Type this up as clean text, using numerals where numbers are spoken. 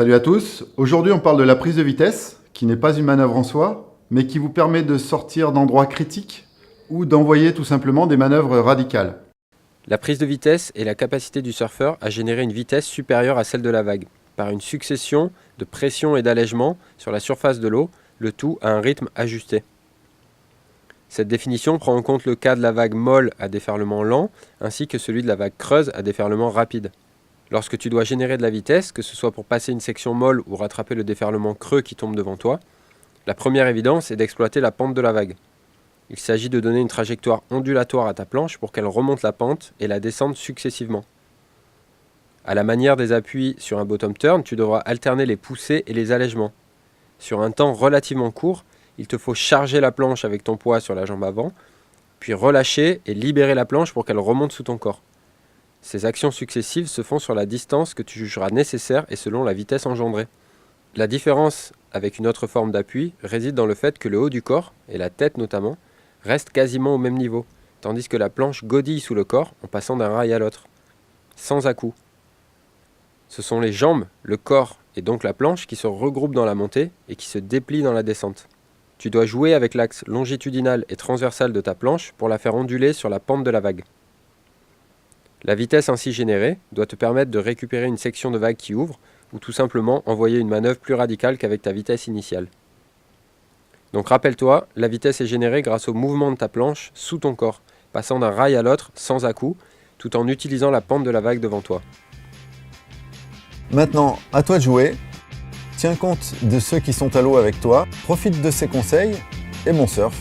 Salut à tous, aujourd'hui on parle de la prise de vitesse, qui n'est pas une manœuvre en soi, mais qui vous permet de sortir d'endroits critiques ou d'envoyer tout simplement des manœuvres radicales. La prise de vitesse est la capacité du surfeur à générer une vitesse supérieure à celle de la vague, par une succession de pression et d'allègements sur la surface de l'eau, le tout à un rythme ajusté. Cette définition prend en compte le cas de la vague molle à déferlement lent, ainsi que celui de la vague creuse à déferlement rapide. Lorsque tu dois générer de la vitesse, que ce soit pour passer une section molle ou rattraper le déferlement creux qui tombe devant toi, la première évidence est d'exploiter la pente de la vague. Il s'agit de donner une trajectoire ondulatoire à ta planche pour qu'elle remonte la pente et la descende successivement. À la manière des appuis sur un bottom turn, tu devras alterner les poussées et les allègements. Sur un temps relativement court, il te faut charger la planche avec ton poids sur la jambe avant, puis relâcher et libérer la planche pour qu'elle remonte sous ton corps. Ces actions successives se font sur la distance que tu jugeras nécessaire et selon la vitesse engendrée. La différence avec une autre forme d'appui réside dans le fait que le haut du corps, et la tête notamment, reste quasiment au même niveau, tandis que la planche godille sous le corps en passant d'un rail à l'autre, sans à-coups. Ce sont les jambes, le corps et donc la planche qui se regroupent dans la montée et qui se déplient dans la descente. Tu dois jouer avec l'axe longitudinal et transversal de ta planche pour la faire onduler sur la pente de la vague. La vitesse ainsi générée doit te permettre de récupérer une section de vague qui ouvre ou tout simplement envoyer une manœuvre plus radicale qu'avec ta vitesse initiale. Donc rappelle-toi, la vitesse est générée grâce au mouvement de ta planche sous ton corps, passant d'un rail à l'autre sans à-coups, tout en utilisant la pente de la vague devant toi. Maintenant, à toi de jouer. Tiens compte de ceux qui sont à l'eau avec toi, profite de ces conseils et bon surf.